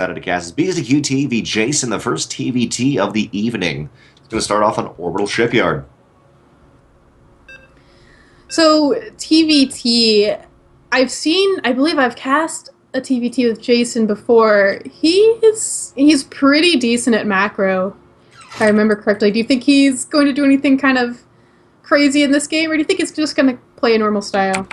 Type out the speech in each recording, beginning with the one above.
Excited to cast is Beastyqt v Jason, the first TVT of the evening. It's going to start off on Orbital Shipyard. So TVT, I believe I've cast a TVT with Jason before. He's pretty decent at macro, if I remember correctly. Do you think he's going to do anything kind of crazy in this game, or do you think he's just going to play a normal style?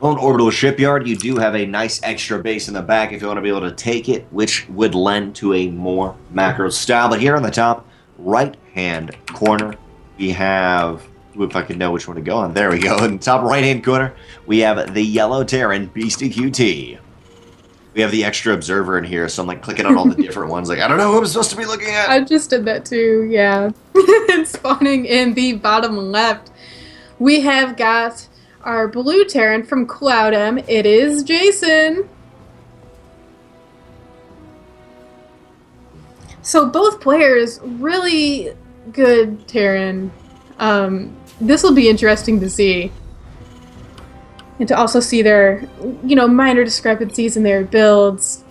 On Orbital Shipyard, you do have a nice extra base in the back if you want to be able to take it, which would lend to a more macro style. But here on the top right-hand corner, we have, if I could know which one to go on, there we go. In the top right-hand corner, we have the yellow Terran, Beastyqt. We have the extra observer in here, so I'm like clicking on all the different ones. Like, I don't know who I'm supposed to be looking at. I just did that too, yeah. And spawning in the bottom left, we have got our blue Terran from Cloudem. It is Jason. So both players, really good Terran. This will be interesting to see. And to also see their, minor discrepancies in their builds.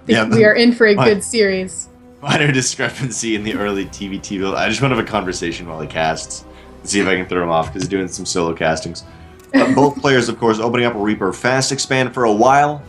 Yeah, we are in for a good series. Minor discrepancy in the early TVT build. I just want to have a conversation while he casts. See if I can throw him off, because he's doing some solo castings. Both players, of course, opening up a Reaper fast expand for a while.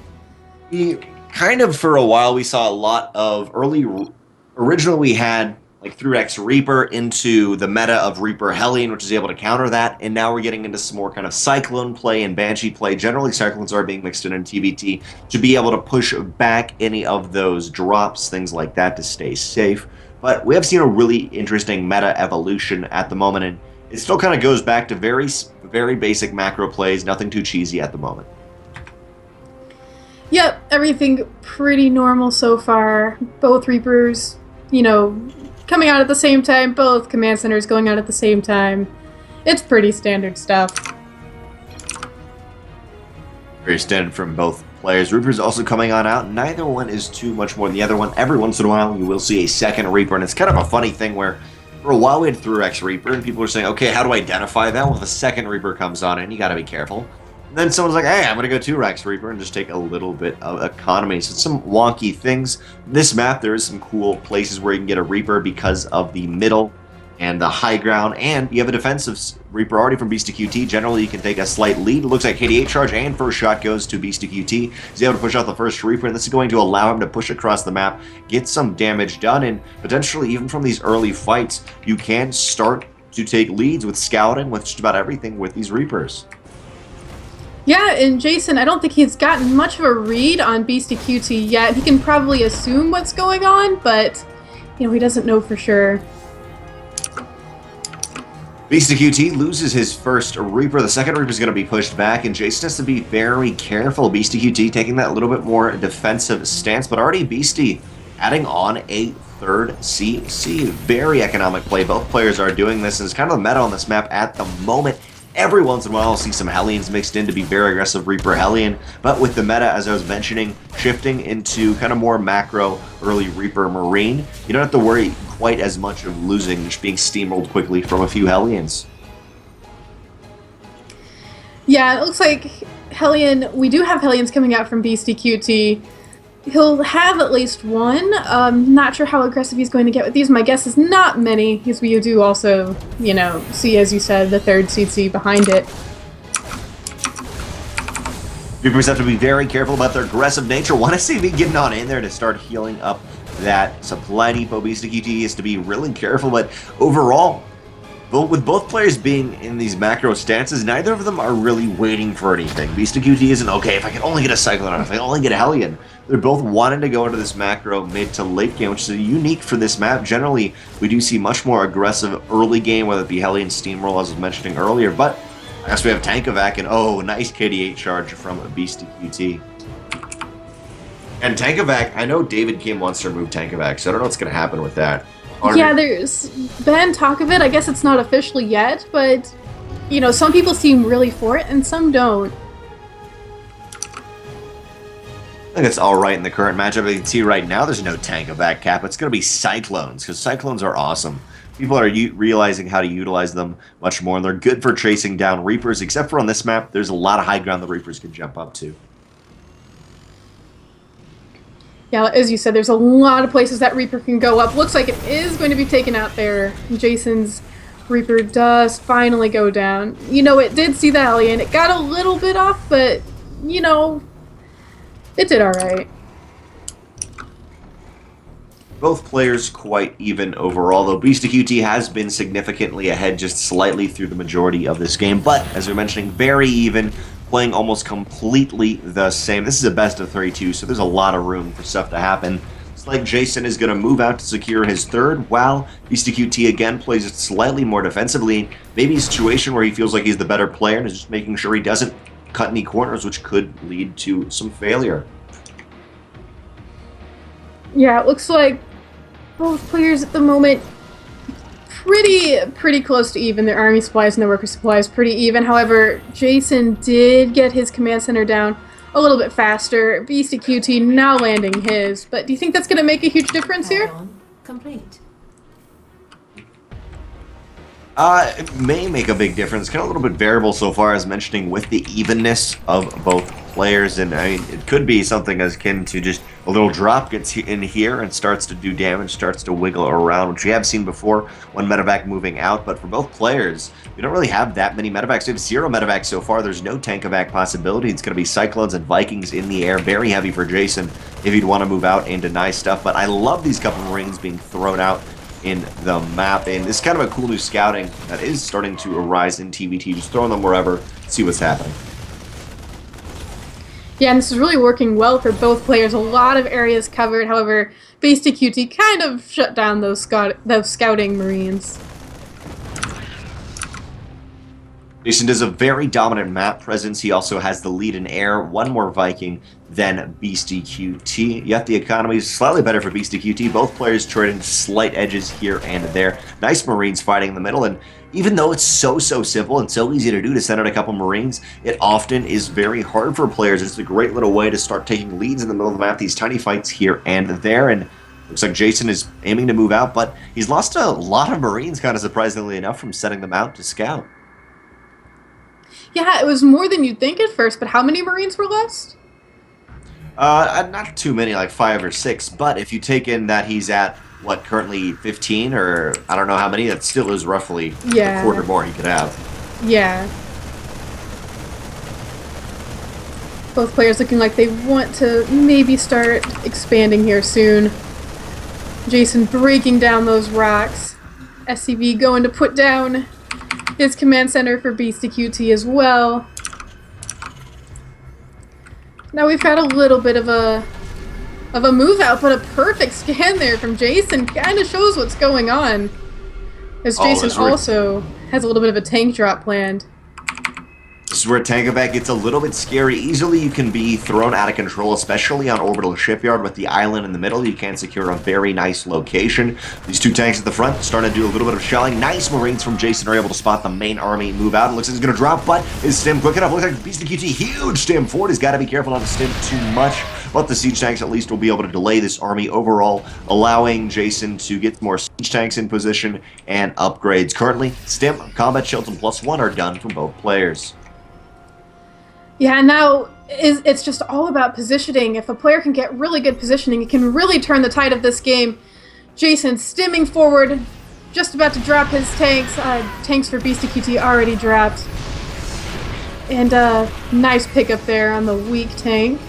For a while, we saw a lot of originally we had like 3x Reaper into the meta of Reaper Hellion, which is able to counter that, and now we're getting into some more kind of Cyclone play and Banshee play. Generally, Cyclones are being mixed in TVT to be able to push back any of those drops, things like that, to stay safe. But we have seen a really interesting meta evolution at the moment, and it still kind of goes back to very, very basic macro plays, nothing too cheesy at the moment. Yep, everything pretty normal so far. Both Reapers, coming out at the same time, both command centers going out at the same time. It's pretty standard stuff. Very standard from both players. Reapers also coming on out. Neither one is too much more than the other one. Every once in a while, you will see a second Reaper, and it's kind of a funny thing where for a while we had 3x Reaper, and people were saying, okay, how do I identify that? Well, if a second Reaper comes on in, you gotta be careful. And then someone's like, hey, I'm gonna go 2x Reaper and just take a little bit of economy. So it's some wonky things. This map, there is some cool places where you can get a Reaper because of the middle and the high ground, and you have a defensive Reaper already from Beastyqt. Generally, you can take a slight lead. It looks like KD8 charge and first shot goes to Beastyqt. He's able to push out the first Reaper, and this is going to allow him to push across the map, get some damage done, and potentially even from these early fights, you can start to take leads with scouting, with just about everything with these Reapers. Yeah, and Jason, I don't think he's gotten much of a read on Beastyqt yet. He can probably assume what's going on, but, he doesn't know for sure. Beastyqt loses his first Reaper. The second Reaper is going to be pushed back, and Jason has to be very careful. Beastyqt taking that little bit more defensive stance, but already Beasty adding on a third CC. Very economic play. Both players are doing this, and it's kind of the meta on this map at the moment. Every once in a while, I'll see some Hellions mixed in to be very aggressive Reaper Hellion, but with the meta, as I was mentioning, shifting into kind of more macro early Reaper Marine, you don't have to worry quite as much of losing, just being steamrolled quickly from a few Hellions. Yeah, it looks like Hellion, we do have Hellions coming out from Beastyqt. He'll have at least one. Not sure how aggressive he's going to get with these. My guess is not many, because we do also, see, as you said, the third CC behind it. Reapers have to be very careful about their aggressive nature. Want to see me getting on in there to start healing up that supply depot. Beastyqt is to be really careful, but overall, with both players being in these macro stances, neither of them are really waiting for anything. Beastyqt isn't, okay, if I can only get a Cyclone, if I can only get a Hellion. They're both wanting to go into this macro mid to late game, which is unique for this map. Generally, we do see much more aggressive early game, whether it be Hellion Steamroll, as I was mentioning earlier, but I guess we have Tankovac, and oh, nice KD8 charge from Beastyqt. And Tankovac, I know David Kim wants to remove Tankovac, so I don't know what's going to happen with that. Yeah, there's been talk of it. I guess it's not officially yet, but, some people seem really for it, and some don't. I think it's alright in the current matchup. You can see right now there's no Tankovac cap. It's going to be Cyclones, because Cyclones are awesome. People are realizing how to utilize them much more, and they're good for chasing down Reapers, except for on this map, there's a lot of high ground the Reapers can jump up to. Yeah, as you said, there's a lot of places that Reaper can go up. Looks like it is going to be taken out there. Jason's Reaper does finally go down. You know, it did see the Hellion. It got a little bit off, but, you know, it did alright. Both players quite even overall, though Beastyqt has been significantly ahead just slightly through the majority of this game. But, as we are mentioning, very even, playing almost completely the same. This is a best of 32, so there's a lot of room for stuff to happen. It's like Jason is going to move out to secure his third, while Beastyqt again plays it slightly more defensively. Maybe a situation where he feels like he's the better player and is just making sure he doesn't cut any corners, which could lead to some failure. Yeah, it looks like both players at the moment pretty close to even. Their army supplies and their worker supplies pretty even. However, Jason did get his command center down a little bit faster. Beastyqt now landing his. But do you think that's going to make a huge difference here? Complete. It may make a big difference. Kind of a little bit variable so far, as mentioning, with the evenness of both players. And I mean, it could be something as akin to just a little drop gets in here and starts to do damage, starts to wiggle around, which we have seen before, one medevac moving out. But for both players, we don't really have that many medevacs. We have 0 medevacs so far. There's no tank-evac possibility. It's going to be Cyclones and Vikings in the air. Very heavy for Jason if he'd want to move out and deny stuff. But I love these couple Marines being thrown out in the map, and this is kind of a cool new scouting that is starting to arise in TVT. Just throwing them wherever, see what's happening. Yeah, and this is really working well for both players. A lot of areas covered. However, Beastyqt kind of shut down those scouting Marines. Jason does a very dominant map presence. He also has the lead in air, one more Viking than Beastyqt. Yet the economy is slightly better for Beastyqt. Both players trading slight edges here and there. Nice Marines fighting in the middle, and even though it's so simple and so easy to do to send out a couple Marines, it often is very hard for players. It's a great little way to start taking leads in the middle of the map, these tiny fights here and there, and looks like Jason is aiming to move out, but he's lost a lot of Marines, kind of surprisingly enough, from setting them out to scout. Yeah, it was more than you'd think at first, but how many Marines were lost? Not too many, like 5 or 6, but if you take in that he's at, what, currently 15, or I don't know how many, that still is roughly a quarter more he could have. Yeah. Both players looking like they want to maybe start expanding here soon. Jason breaking down those rocks. SCV going to put down his command center for Beastyqt as well. Now we've got a little bit of a move out, but a perfect scan there from Jason kind of shows what's going on. As Jason also has a little bit of a tank drop planned. This is where tank-evac gets a little bit scary. Easily you can be thrown out of control, especially on Orbital Shipyard with the island in the middle. You can secure a very nice location. These 2 tanks at the front starting to do a little bit of shelling. Nice Marines from Jason are able to spot the main army move out. It looks like he's going to drop, but is Stim quick enough? Looks like Beastyqt, huge Stim forward. He's got to be careful not to Stim too much, but the siege tanks at least will be able to delay this army overall, allowing Jason to get more siege tanks in position and upgrades. Currently, Stim, combat shields, and +1 are done from both players. Yeah, now it's just all about positioning. If a player can get really good positioning, it can really turn the tide of this game. Jason stimming forward, just about to drop his tanks. Tanks for Beastyqt already dropped. And nice pickup there on the weak tank.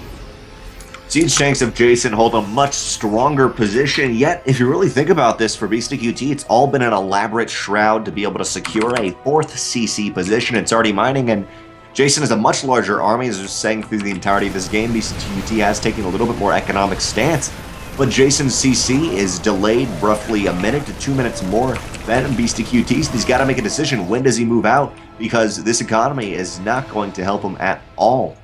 Siege tanks of Jason hold a much stronger position, yet if you really think about this for Beastyqt, it's all been an elaborate shroud to be able to secure a 4th CC position. It's already mining, and Jason has a much larger army, as I was saying through the entirety of this game. Beastyqt has taken a little bit more economic stance, but Jason's CC is delayed roughly a minute to 2 minutes more than Beastyqt's. He's got to make a decision. When does he move out? Because this economy is not going to help him at all.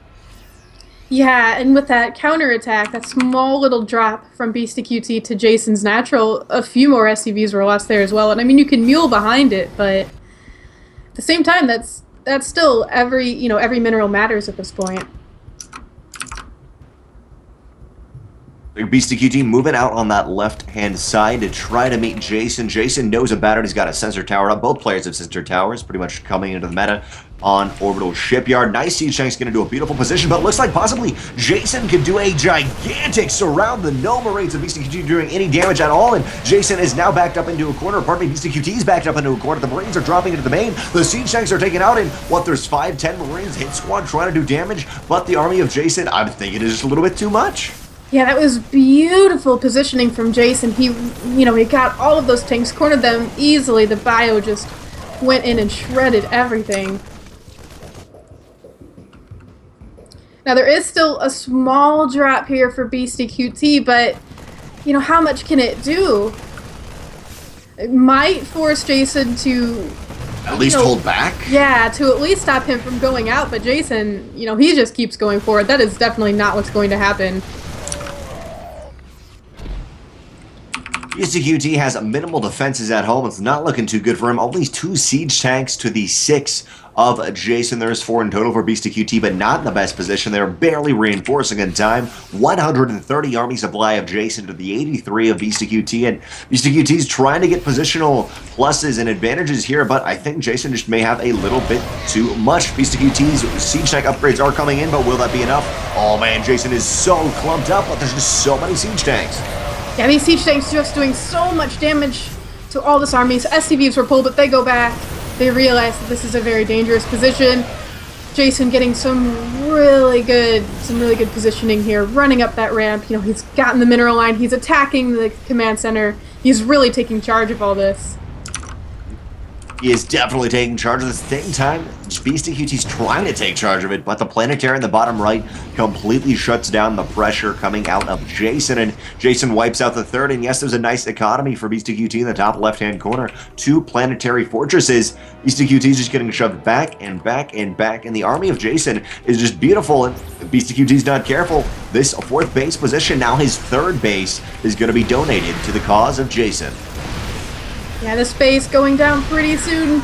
Yeah, and with that counterattack, that small little drop from Beastyqt to Jason's natural, a few more SCVs were lost there as well. And I mean, you can mule behind it, but at the same time, that's still every mineral matters at this point. Beastyqt moving out on that left-hand side to try to meet Jason. Jason knows about it. He's got a sensor tower up. Both players have sensor towers, pretty much coming into the meta on Orbital Shipyard. Nice Siege Tank's going to do a beautiful position, but it looks like possibly Jason could do a gigantic surround. The no Marines of Beastyqt doing any damage at all, and Jason is now backed up into a corner. Pardon me, Beastyqt is backed up into a corner. The Marines are dropping into the main. The Siege Tanks are taken out, and what, there's 5-10 Marines hit squad trying to do damage, but the army of Jason, I'm thinking, is just a little bit too much. Yeah, that was beautiful positioning from Jason. He got all of those tanks, cornered them easily. The bio just went in and shredded everything. Now, there is still a small drop here for Beastyqt, but, how much can it do? It might force Jason to... At least hold back? Yeah, to at least stop him from going out, but Jason, he just keeps going forward. That is definitely not what's going to happen. Beastyqt has minimal defenses at home. It's not looking too good for him. Only 2 siege tanks to the 6 of Jason. There's 4 in total for Beastyqt, but not in the best position. They're barely reinforcing in time. 130 army supply of Jason to the 83 of Beastyqt, and Beastyqt's trying to get positional pluses and advantages here, but I think Jason just may have a little bit too much. Beastyqt's siege tank upgrades are coming in, but will that be enough? Oh man, Jason is so clumped up, but there's just so many siege tanks. Yeah, these siege tanks just doing so much damage to all this army. So SCVs were pulled, but they go back. They realize that this is a very dangerous position. Jason getting some really good positioning here, running up that ramp. He's gotten the mineral line. He's attacking the command center. He's really taking charge of all this. He is definitely taking charge. At the same time, Beastyqt's trying to take charge of it, but the planetary in the bottom right completely shuts down the pressure coming out of Jason, and Jason wipes out the third. And yes, there's a nice economy for Beastyqt in the top left-hand corner. 2 planetary fortresses. Beastyqt's just getting shoved back and back and back, and the army of Jason is just beautiful, and if Beastyqt's not careful, this 4th base position, now his 3rd base, is going to be donated to the cause of Jason. Yeah, this base going down pretty soon.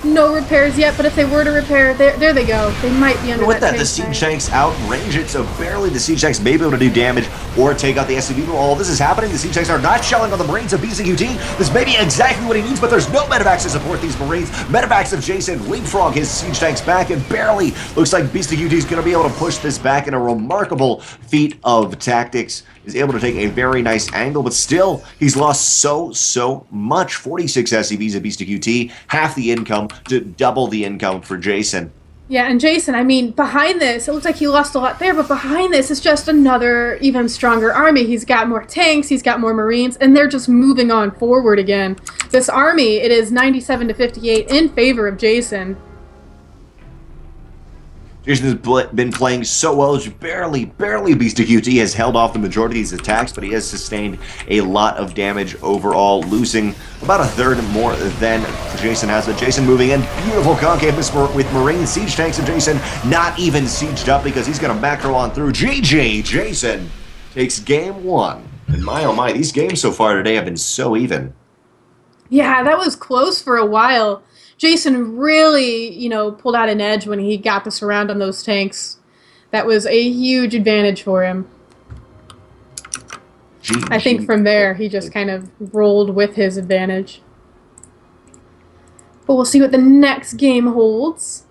No repairs yet, but if they were to repair, there they go. They might be under with that, tank the siege tanks outrange it, so barely the siege tanks may be able to do damage or take out the SCV. While all this is happening, the siege tanks are not shelling on the Marines of Beastyqt. This may be exactly what he needs, but there's no medevacs to support these Marines. Medevacs of Jason leapfrog his siege tanks back, and barely looks like Beastyqt is going to be able to push this back in a remarkable feat of tactics. Is able to take a very nice angle, but still, he's lost so much. 46 SCVs at Beastyqt, half the income to double the income for Jason. Yeah, and Jason, behind this, it looks like he lost a lot there, but behind this is just another even stronger army. He's got more tanks, he's got more Marines, and they're just moving on forward again. This army, it is 97 to 58 in favor of Jason. Jason has been playing so well, barely Beastyqt has held off the majority of these attacks, but he has sustained a lot of damage overall, losing about a 1/3 more than Jason has. But Jason moving in, beautiful concave with Marine siege tanks, and Jason not even sieged up because he's going to macro on through. GG, Jason takes game 1. And my oh my, these games so far today have been so even. Yeah, that was close for a while. Jason really, pulled out an edge when he got the surround on those tanks. That was a huge advantage for him. I think from there, he just kind of rolled with his advantage. But we'll see what the next game holds.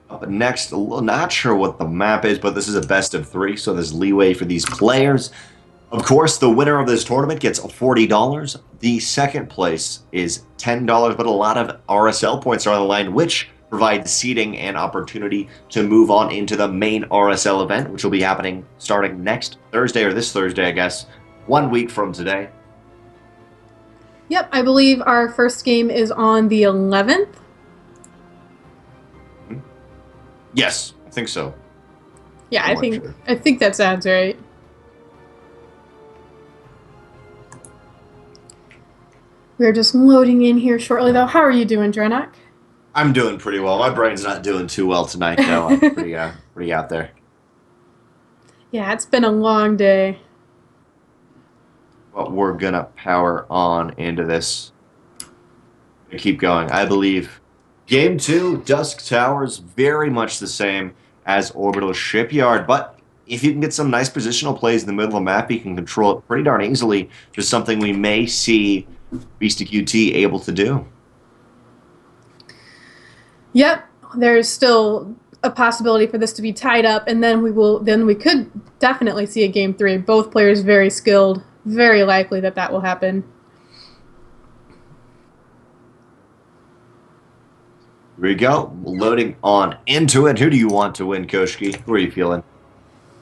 Up next, not sure what the map is, but this is a best of 3, so there's leeway for these players. Of course, the winner of this tournament gets $40. The second place is $10, but a lot of RSL points are on the line, which provide seeding and opportunity to move on into the main RSL event, which will be happening starting next Thursday, or this Thursday, I guess, 1 week from today. Yep, I believe our first game is on the 11th. Yes, I think so. Yeah, I think that sounds right. We're just loading in here shortly, though. How are you doing, DrennoC? I'm doing pretty well. My brain's not doing too well tonight, though. I'm pretty out there. Yeah, it's been a long day. But we're going to power on into this. Keep going. I believe Game 2, Dusk Towers, very much the same as Orbital Shipyard, but if you can get some nice positional plays in the middle of the map, you can control it pretty darn easily. Just something we may see Beastyqt able to do. Yep, there's still a possibility for this to be tied up, and then we could definitely see a game 3. Both players very skilled, very likely that will happen. Here we go, loading on into it. Who do you want to win, Koshkii? Who are you feeling?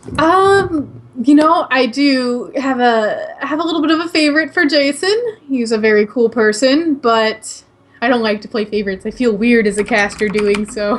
You know, I do have a little bit of a favorite for Jason. He's a very cool person, but I don't like to play favorites. I feel weird as a caster doing so.